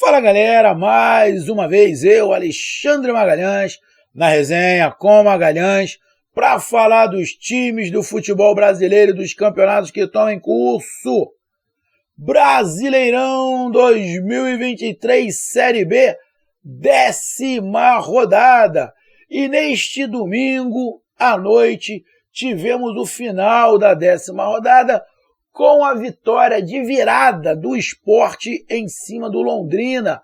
Fala galera, mais uma vez eu, Alexandre Magalhães, na resenha com Magalhães, para falar dos times do futebol brasileiro e dos campeonatos que estão em curso. Brasileirão 2023 Série B, 10ª rodada. E neste domingo à noite tivemos o final da 10ª rodada, com a vitória de virada do Sport em cima do Londrina,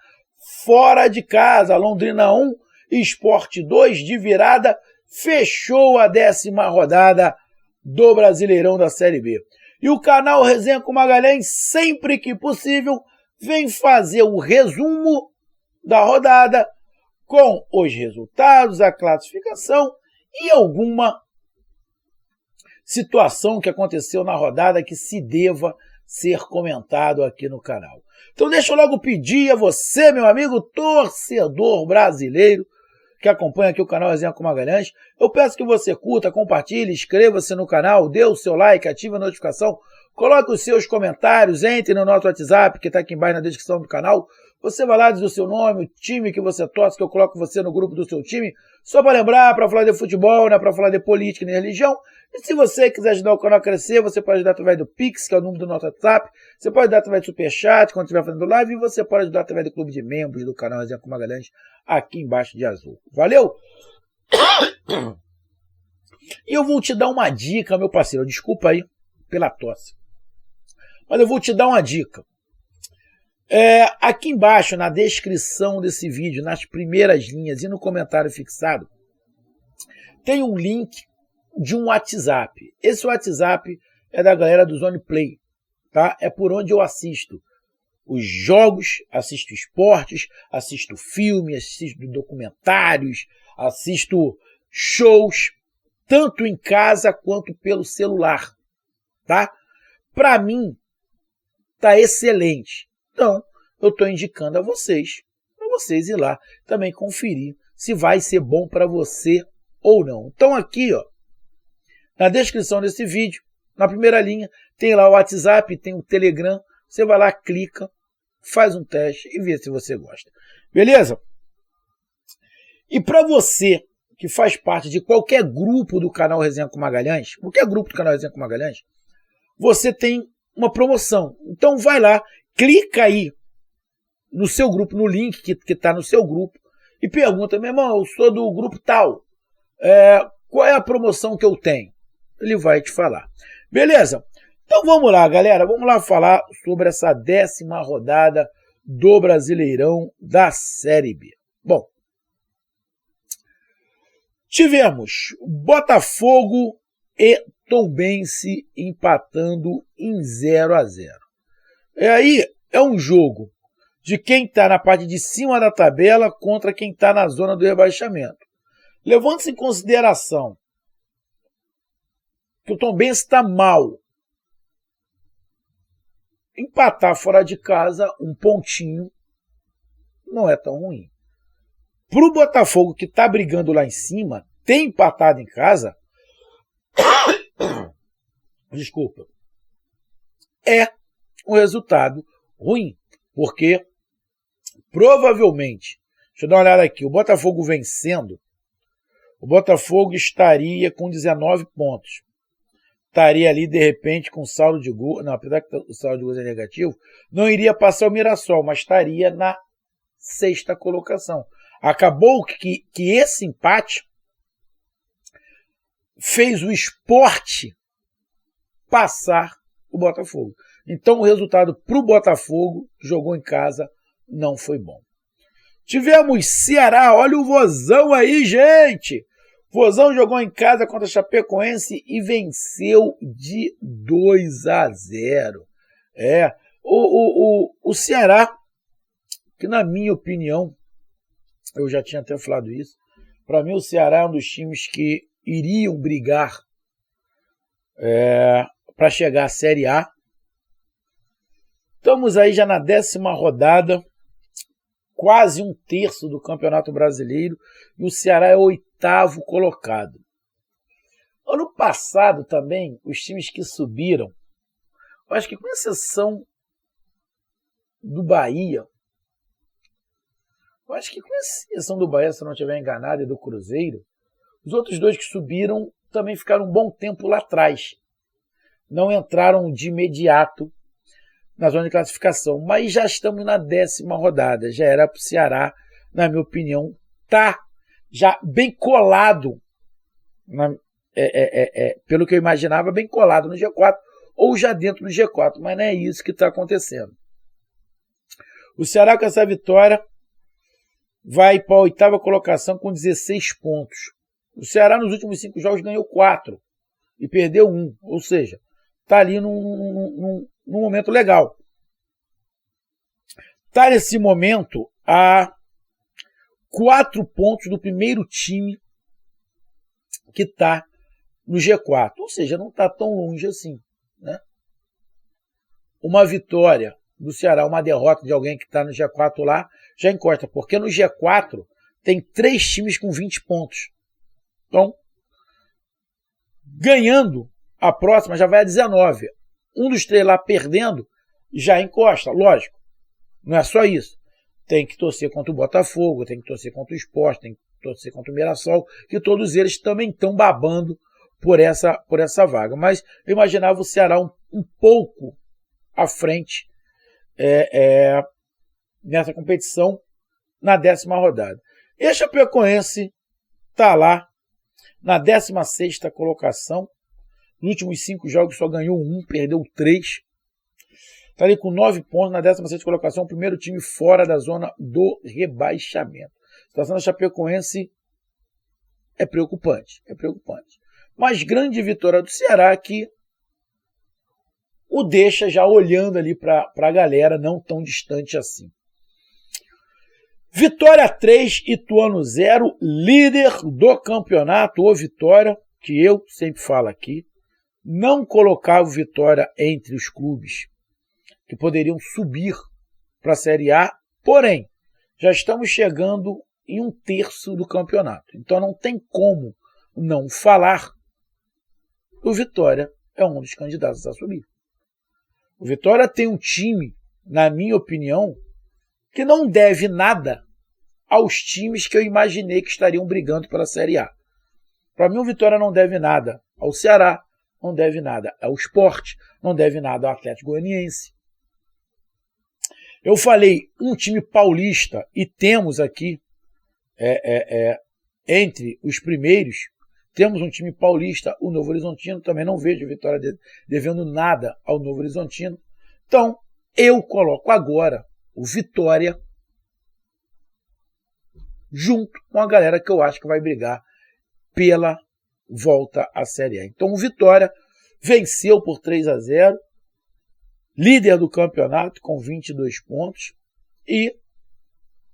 fora de casa. Londrina 1, Sport 2 de virada, fechou a 10ª rodada do Brasileirão da Série B. E o canal Resenha com Magalhães, sempre que possível, vem fazer o resumo da rodada com os resultados, a classificação e alguma situação que aconteceu na rodada que se deva ser comentado aqui no canal. Então deixa eu logo pedir a você, meu amigo torcedor brasileiro, que acompanha aqui o canal Resenha com Magalhães, eu peço que você curta, compartilhe, inscreva-se no canal, dê o seu like, ative a notificação, coloque os seus comentários, entre no nosso WhatsApp, que está aqui embaixo na descrição do canal. Você vai lá, diz o seu nome, o time que você torce, que eu coloco você no grupo do seu time, só para lembrar, para falar de futebol, não é para falar de política nem religião. E se você quiser ajudar o canal a crescer, você pode ajudar através do Pix, que é o número do nosso WhatsApp, você pode ajudar através do Superchat, quando estiver fazendo live, e você pode ajudar através do clube de membros do canal Resenha com Magalhães, aqui embaixo de azul. Valeu? E eu vou te dar uma dica, meu parceiro, desculpa aí pela tosse, mas eu vou te dar uma dica. Aqui embaixo, na descrição desse vídeo, nas primeiras linhas e no comentário fixado, tem um link de um WhatsApp. Esse WhatsApp é da galera do Zone Play, tá? É por onde eu assisto os jogos, assisto esportes, assisto filmes, assisto documentários, assisto shows, tanto em casa quanto pelo celular, tá? Para mim, tá excelente. Então, eu estou indicando a vocês, para vocês ir lá também conferir se vai ser bom para você ou não. Então aqui, ó, na descrição desse vídeo, na primeira linha, tem lá o WhatsApp, tem o Telegram, você vai lá, clica, faz um teste e vê se você gosta. Beleza? E para você que faz parte de qualquer grupo do canal Resenha com Magalhães, qualquer grupo do canal Resenha com Magalhães, você tem uma promoção. Então vai lá, clica aí no seu grupo, no link que está no seu grupo, e pergunta, meu irmão, eu sou do grupo tal, qual é a promoção que eu tenho? Ele vai te falar. Beleza? Então vamos lá, galera, vamos lá falar sobre essa 10ª rodada do Brasileirão da Série B. Bom, tivemos Botafogo e Tombense empatando em 0-0. Aí é um jogo de quem está na parte de cima da tabela contra quem está na zona do rebaixamento. Levando-se em consideração que o Tombense está mal, empatar fora de casa, um pontinho, não é tão ruim. Para o Botafogo, que está brigando lá em cima, ter empatado em casa, desculpa, é um resultado ruim, porque provavelmente, deixa eu dar uma olhada aqui, o Botafogo vencendo, o Botafogo estaria com 19 pontos. Estaria ali, de repente, com saldo de gol, não, apesar que o saldo de gols é negativo, não iria passar o Mirassol, mas estaria na 6ª colocação. Acabou que esse empate fez o Sport passar o Botafogo. Então o resultado para o Botafogo, jogou em casa, não foi bom. Tivemos Ceará, olha o Vozão aí, gente! Vozão jogou em casa contra a Chapecoense e venceu de 2-0. O Ceará, que na minha opinião, eu já tinha até falado isso, para mim o Ceará é um dos times que iriam brigar para chegar à Série A. Estamos aí já na 10ª rodada, quase um terço do Campeonato Brasileiro, e o Ceará é o 8º colocado. Ano passado também, os times que subiram, eu acho que com exceção do Bahia, Eu acho que com exceção do Bahia, se eu não estiver enganado, e do Cruzeiro, os outros dois que subiram também ficaram um bom tempo lá atrás. Não entraram de imediato na zona de classificação, mas já estamos na 10ª rodada. Já era para o Ceará, na minha opinião, tá já bem colado, pelo que eu imaginava, bem colado no G4, ou já dentro do G4, mas não é isso que está acontecendo. O Ceará, com essa vitória, vai para a 8ª colocação com 16 pontos. O Ceará, nos últimos 5 jogos, ganhou 4 e perdeu 1, ou seja, está ali num momento legal. Está nesse momento a 4 pontos do primeiro time que está no G4, ou seja, não está tão longe assim, né? Uma vitória do Ceará, uma derrota de alguém que está no G4 lá, já encosta, porque no G4 tem 3 times com 20 pontos. Então, ganhando a próxima já vai a 19. Um dos 3 lá perdendo já encosta, lógico. Não é só isso. Tem que torcer contra o Botafogo, tem que torcer contra o Sport, tem que torcer contra o Mirassol, que todos eles também estão babando por essa vaga. Mas eu imaginava o Ceará um pouco à frente nessa competição na 10ª rodada. E a Chapecoense está lá na 16ª colocação. Nos últimos 5 jogos só ganhou 1, perdeu 3. Está ali com 9 pontos na 16ª colocação, o primeiro time fora da zona do rebaixamento. A situação da Chapecoense é preocupante, Mas grande vitória do Ceará que o deixa já olhando ali para a galera, não tão distante assim. Vitória 3, Ituano 0, líder do campeonato, ou Vitória, que eu sempre falo aqui, não colocava o Vitória entre os clubes que poderiam subir para a Série A, porém, já estamos chegando em 1/3 do campeonato. Então não tem como não falar que o Vitória é um dos candidatos a subir. O Vitória tem um time, na minha opinião, que não deve nada aos times que eu imaginei que estariam brigando pela Série A. Para mim, o Vitória não deve nada ao Ceará, não deve nada ao Sport, não deve nada ao Atlético Goianiense. Eu falei um time paulista e temos aqui, entre os primeiros, temos um time paulista, o Novo Horizontino, também não vejo a Vitória devendo nada ao Novo Horizontino. Então, eu coloco agora o Vitória junto com a galera que eu acho que vai brigar pela volta à Série A. Então, o Vitória venceu por 3-0, líder do campeonato com 22 pontos e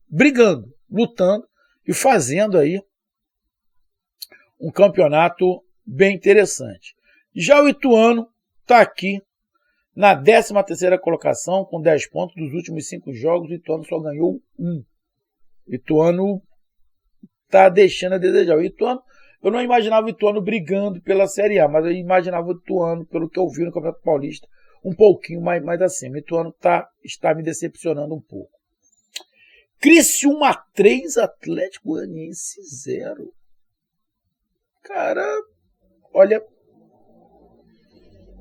brigando, lutando e fazendo aí um campeonato bem interessante. Já o Ituano está aqui na 13ª colocação com 10 pontos dos últimos 5 jogos. O Ituano só ganhou 1. O Ituano está deixando a desejar. O Ituano, eu não imaginava o Ituano brigando pela Série A, mas eu imaginava o Ituano, pelo que eu vi no Campeonato Paulista, um pouquinho mais acima. O Ituano está me decepcionando um pouco. Criciúma 3, Atlético Goianiense 0. Cara, olha,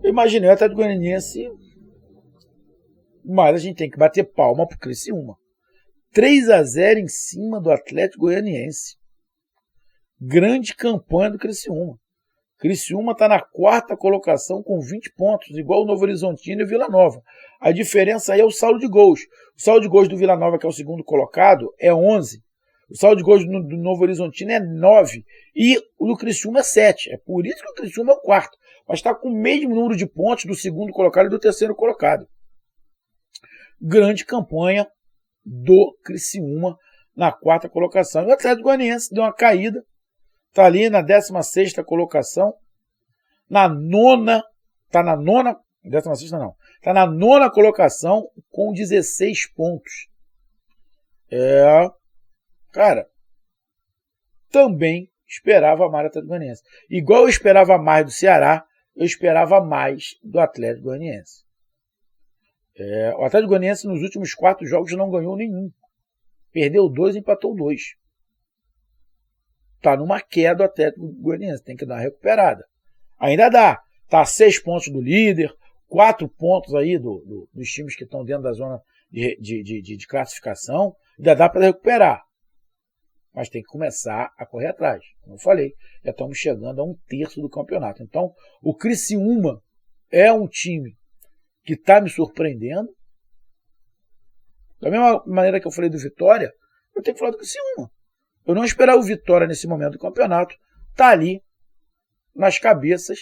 eu imaginei o Atlético Goianiense, mas a gente tem que bater palma pro Criciúma. 3-0 em cima do Atlético Goianiense. Grande campanha do Criciúma. Criciúma está na 4ª colocação com 20 pontos, igual o Novo Horizontino e o Vila Nova. A diferença aí é o saldo de gols. O saldo de gols do Vila Nova, que é o segundo colocado, é 11. O saldo de gols do Novo Horizontino é 9. E o do Criciúma é 7. É por isso que o Criciúma é o 4º. Mas está com o mesmo número de pontos do segundo colocado e do terceiro colocado. Grande campanha do Criciúma na 4ª colocação. E o Atlético Goianiense deu uma caída. Está ali na 16ª colocação. Na 9ª. Está na 9ª. 16ª não. Está na 9ª colocação com 16 pontos. Cara, também esperava mais do Atlético Goianiense. Igual eu esperava mais do Ceará, eu esperava mais do Atlético Goianiense. O Atlético Goianiense nos últimos 4 jogos não ganhou nenhum. Perdeu 2, empatou 2. Está numa queda o Atlético Goianiense, tem que dar uma recuperada. Ainda dá. Está a 6 pontos do líder, 4 pontos aí dos times que estão dentro da zona de classificação. Ainda dá para recuperar. Mas tem que começar a correr atrás. Como eu falei, já estamos chegando a 1/3 do campeonato. Então, o Criciúma é um time que está me surpreendendo. Da mesma maneira que eu falei do Vitória, eu tenho que falar do Criciúma. Eu não esperava o Vitória nesse momento do campeonato. Está ali, nas cabeças,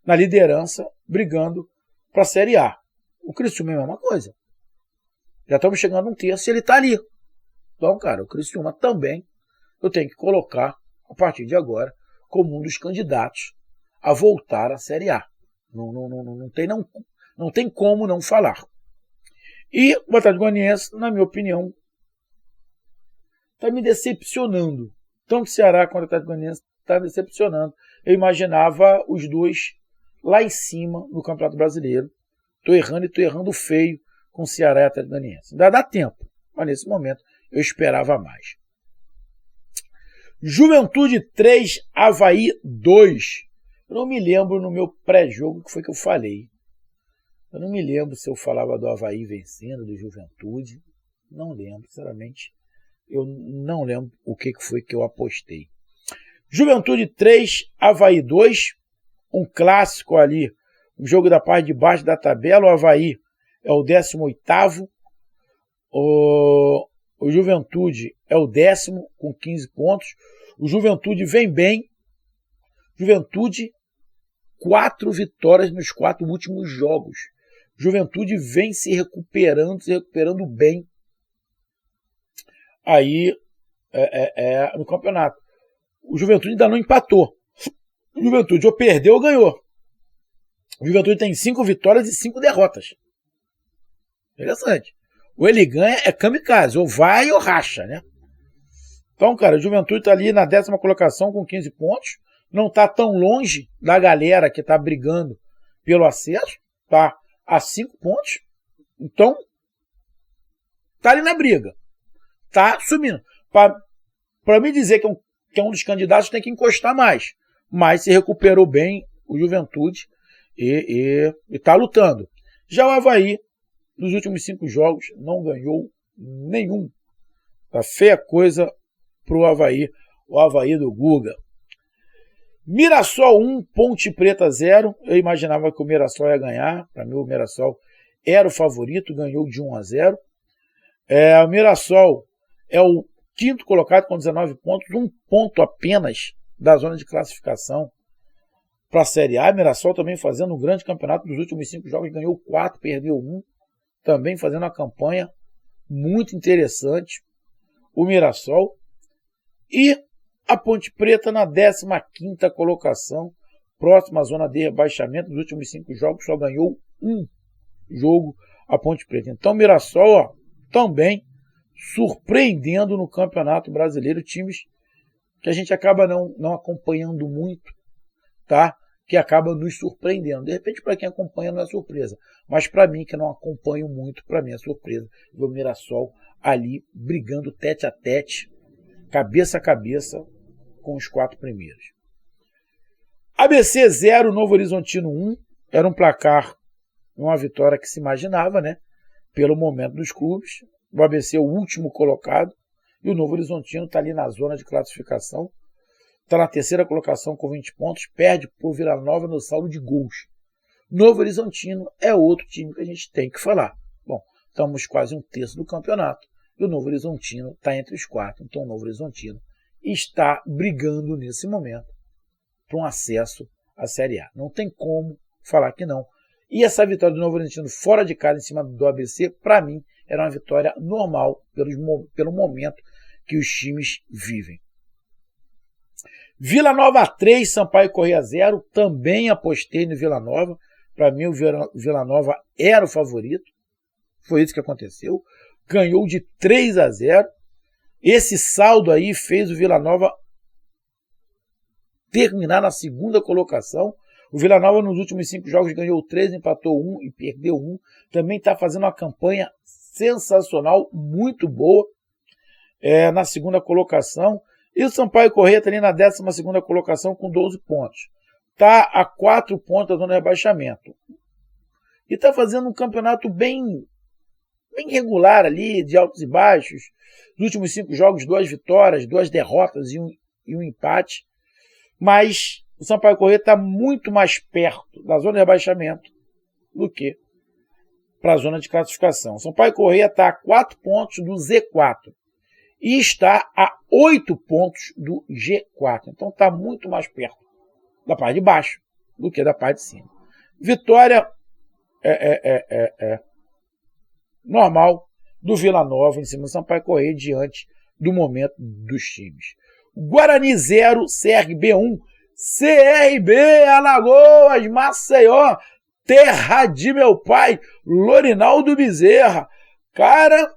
na liderança, brigando para a Série A. O Criciúma é a mesma coisa. Já estamos chegando a 1/3 e ele está ali. Então, cara, o Criciúma também eu tenho que colocar, a partir de agora, como um dos candidatos a voltar à Série A. Não tem como não falar. E o Atlético Goianiense, na minha opinião, está me decepcionando. Tanto o Ceará quanto o Atlético Goianiense está me decepcionando. Eu imaginava os dois lá em cima no Campeonato Brasileiro. Estou errando e estou errando feio com o Ceará e o Atlético Goianiense. Ainda dá tempo, mas nesse momento eu esperava mais. Juventude 3, Avaí 2. Eu não me lembro no meu pré-jogo o que foi que eu falei. Eu não me lembro se eu falava do Avaí vencendo, do Juventude. Não lembro, sinceramente. Eu não lembro o que foi que eu apostei. Juventude 3, Avaí 2. Um clássico ali. Um jogo da parte de baixo da tabela. O Avaí é o 18º. O Juventude é o 10º com 15 pontos. O Juventude vem bem. Juventude, 4 vitórias nos 4 últimos jogos. Juventude vem se recuperando bem aí no campeonato. O Juventude ainda não empatou. O Juventude ou perdeu ou ganhou. O Juventude tem 5 vitórias e 5 derrotas. Interessante. Ou ele ganha, é kamikaze, ou vai ou racha, né? Então, cara, o Juventude está ali na 10ª colocação com 15 pontos. Não está tão longe da galera que está brigando pelo acesso. Está a 5 pontos. Então, está ali na briga. Está subindo. Para me dizer que é um dos candidatos, tem que encostar mais. Mas se recuperou bem o Juventude e está lutando. Já o Avaí, nos últimos 5 jogos, não ganhou nenhum. Tá feia coisa pro Avaí, o Avaí do Guga. Mirassol 1, Ponte Preta 0. Eu imaginava que o Mirassol ia ganhar. Para mim, o Mirassol era o favorito, ganhou de 1-0. O Mirassol é o 5º colocado com 19 pontos, 1 ponto apenas da zona de classificação para a Série A. Mirassol também fazendo um grande campeonato dos últimos 5 jogos, ganhou 4, perdeu 1. Também fazendo uma campanha muito interessante. O Mirassol. E a Ponte Preta na 15ª colocação, próxima à zona de rebaixamento. Nos últimos 5 jogos só ganhou 1 jogo a Ponte Preta. Então o Mirassol também surpreendendo no Campeonato Brasileiro, times que a gente acaba não acompanhando muito, tá? Que acaba nos surpreendendo. De repente, para quem acompanha não é surpresa, mas para mim, que não acompanho muito, para mim é surpresa ver o Mirassol ali brigando tete a tete, cabeça a cabeça com os 4 primeiros. ABC 0, Novo Horizontino 1. Era um placar, uma vitória que se imaginava, né? Pelo momento dos clubes. O ABC é o último colocado e o Novo Horizontino está ali na zona de classificação. Está na 3ª colocação com 20 pontos, perde para o Vila Nova no saldo de gols. Novo Horizontino é outro time que a gente tem que falar. Bom, estamos quase 1/3 do campeonato e o Novo Horizontino está entre os 4. Então o Novo Horizontino está brigando nesse momento para um acesso à Série A. Não tem como falar que não. E essa vitória do Novo Horizontino fora de casa em cima do ABC, para mim, era uma vitória normal pelo momento que os times vivem. Vila Nova 3, Sampaio Corrêa 0. Também apostei no Vila Nova. Para mim, o Vila Nova era o favorito. Foi isso que aconteceu. Ganhou de 3-0. Esse saldo aí fez o Vila Nova terminar na 2ª colocação. O Vila Nova nos últimos 5 jogos ganhou 3, empatou 1 e perdeu 1. Também está fazendo uma campanha sensacional, muito boa. na segunda colocação. E o Sampaio Corrêa está ali na 12ª colocação com 12 pontos. Está a 4 pontos da zona de rebaixamento. E está fazendo um campeonato bem regular ali, de altos e baixos. Nos últimos 5 jogos, 2 vitórias, 2 derrotas e um empate. Mas o Sampaio Corrêa está muito mais perto da zona de rebaixamento do que para a zona de classificação. O Sampaio Corrêa está a 4 pontos do Z4 e está a 8 pontos do G4. Então está muito mais perto da parte de baixo do que da parte de cima. Vitória normal do Vila Nova em cima do Sampaio Corrêa diante do momento dos times. Guarani 0, CRB 1. CRB, Alagoas, Maceió, terra de meu pai, Lorinaldo Bezerra. Cara,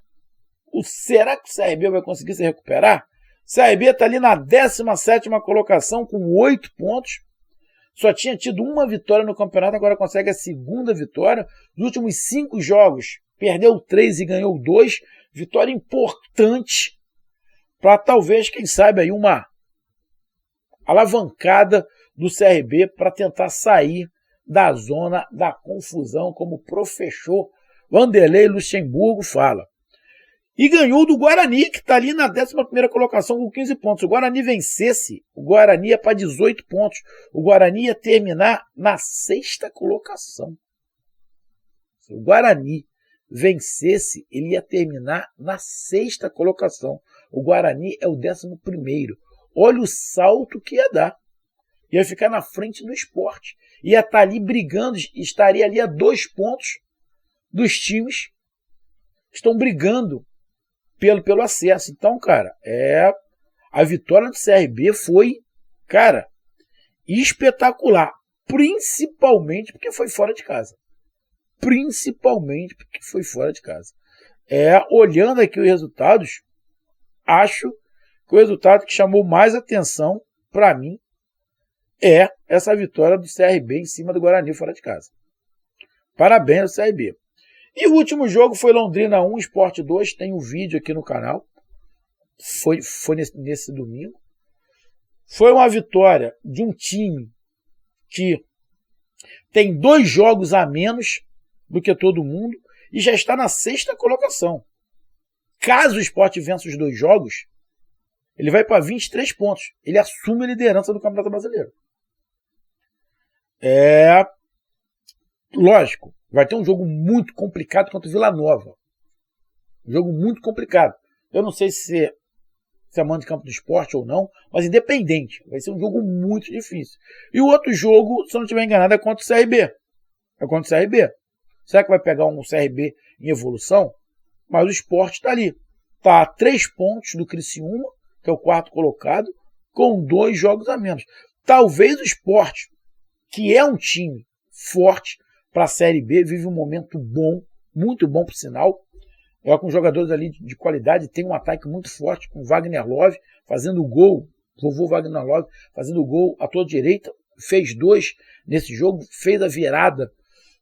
será que o CRB vai conseguir se recuperar? O CRB está ali na 17ª colocação com 8 pontos. Só tinha tido uma vitória no campeonato, agora consegue a 2ª vitória. Nos últimos 5 jogos, perdeu 3 e ganhou 2. Vitória importante para talvez, quem sabe, aí uma alavancada do CRB para tentar sair da zona da confusão, como o professor Vanderlei Luxemburgo fala. E ganhou do Guarani, que está ali na 11ª colocação com 15 pontos. Se o Guarani vencesse, o Guarani ia para 18 pontos. O Guarani ia terminar na 6ª colocação. Se o Guarani vencesse, ele ia terminar na 6ª colocação. O Guarani é o 11º. Olha o salto que ia dar. Ia ficar na frente do Sport. Ia estar ali brigando, estaria ali a 2 pontos dos times que estão brigando pelo acesso. Então, cara, a vitória do CRB foi, cara, espetacular. Principalmente porque foi fora de casa. Principalmente porque foi fora de casa. Olhando aqui os resultados, acho que o resultado que chamou mais atenção para mim é essa vitória do CRB em cima do Guarani fora de casa. Parabéns ao CRB. E o último jogo foi Londrina 1, Sport 2. Tem um vídeo aqui no canal. Foi nesse domingo. Foi uma vitória de um time que tem 2 jogos a menos do que todo mundo e já está na 6ª colocação. Caso o Sport vença os 2 jogos, ele vai para 23 pontos. Ele assume a liderança do Campeonato Brasileiro. Lógico, vai ter um jogo muito complicado contra o Vila Nova. Um jogo muito complicado. Eu não sei se é mando de campo do Sport ou não, mas independente, vai ser um jogo muito difícil. E o outro jogo, se eu não estiver enganado, é contra o CRB. É contra o CRB. Será que vai pegar um CRB em evolução? Mas o Sport está ali. Está a 3 pontos do Criciúma, que é o 4º colocado, com 2 jogos a menos. Talvez o Sport, que é um time forte para a Série B, vive um momento bom, muito bom por sinal, com jogadores ali de qualidade, tem um ataque muito forte com o Wagner Love fazendo gol, vovô Wagner Love fazendo gol à toda direita, fez 2 nesse jogo, fez a virada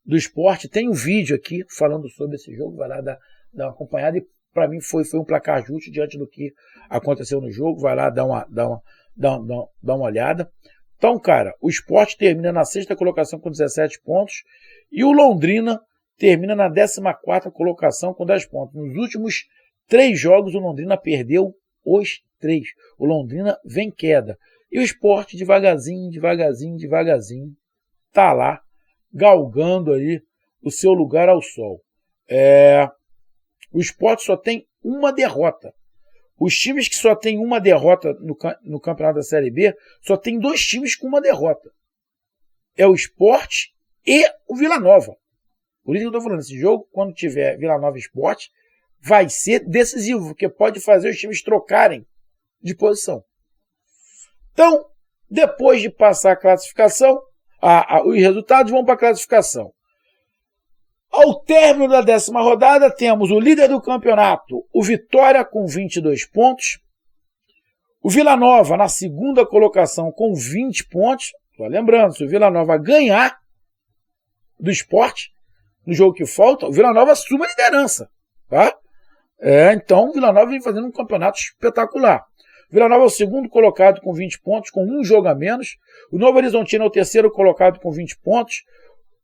do Sport. Tem um vídeo aqui falando sobre esse jogo, vai lá dar uma acompanhada, e para mim foi um placar justo diante do que aconteceu no jogo, vai lá dar uma olhada. Então, cara, o Sport termina na 6ª colocação com 17 pontos e o Londrina termina na 14ª colocação com 10 pontos. Nos últimos 3 jogos, o Londrina perdeu os 3. O Londrina vem queda. E o Sport, devagarzinho, tá lá, galgando aí o seu lugar ao sol. O Sport só tem uma derrota. Os times que só tem uma derrota no campeonato da Série B, só tem 2 times com uma derrota. É o Sport e o Vila Nova. Por isso que eu estou falando, esse jogo, quando tiver Vila Nova e Sport, vai ser decisivo, porque pode fazer os times trocarem de posição. Então, depois de passar a classificação, os resultados vão para a classificação. Ao término da 10ª rodada, temos o líder do campeonato, o Vitória, com 22 pontos. O Vila Nova na 2ª colocação com 20 pontos. Só lembrando, se o Vila Nova ganhar do Sport, no jogo que falta, o Vila Nova assume a liderança. Tá? Então o Vila Nova vem fazendo um campeonato espetacular. O Vila Nova é o segundo colocado com 20 pontos, com um jogo a menos. O Novo Horizontino é o terceiro colocado com 20 pontos.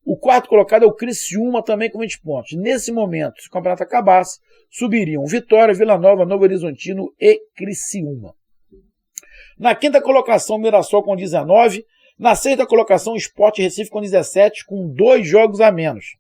O quarto colocado é o Criciúma, também com 20 pontos. Nesse momento, se o campeonato acabasse, subiriam Vitória, Vila Nova, Novo Horizontino e Criciúma. Na quinta colocação, Mirassol com 19. Na sexta colocação, Sport Recife com 17, com 2 jogos a menos.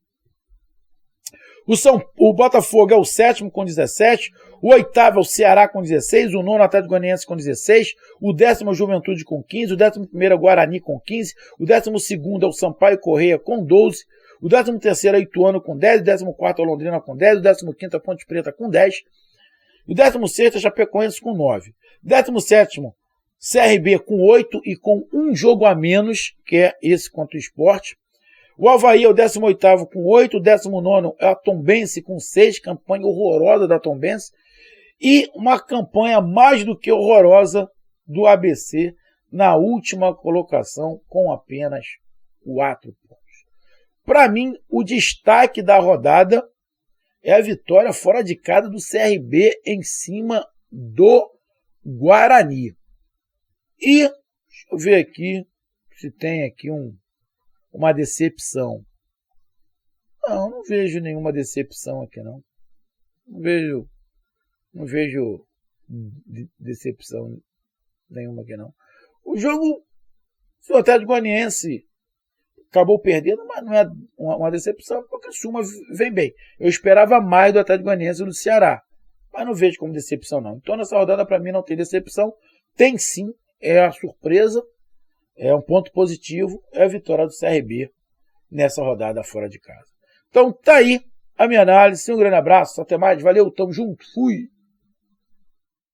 O Botafogo é o sétimo com 17, o oitavo é o Ceará com 16, o nono Atlético Goianiense com 16, o décimo é o Juventude com 15, o 11º é o Guarani com 15, o 12º é o Sampaio Corrêa com 12, o 13º é o Ituano com 10, o 14º é o Londrina com 10, o 15º é a Ponte Preta com 10, o 16º é a Chapecoense com 9, o 17º CRB com 8 e com um jogo a menos, que é esse contra o Sport. O Avaí é o 18º com 8, o 19º é a Tombense com 6, campanha horrorosa da Tombense, e uma campanha mais do que horrorosa do ABC na última colocação com apenas 4 pontos. Para mim, o destaque da rodada é a vitória fora de casa do CRB em cima do Guarani. E, deixa eu ver aqui se tem aqui uma decepção. Não vejo nenhuma decepção aqui, não. Não vejo decepção nenhuma aqui, não. O jogo, o Atlético Goianiense acabou perdendo, mas não é uma decepção, porque o Criciúma vem bem. Eu esperava mais do Atlético Goianiense e do Ceará, mas não vejo como decepção, não. Então, nessa rodada, para mim, não tem decepção. Tem sim, é a surpresa, é um ponto positivo, é a vitória do CRB nessa rodada fora de casa. Então, tá aí a minha análise. Um grande abraço, até mais, valeu, tamo junto, fui!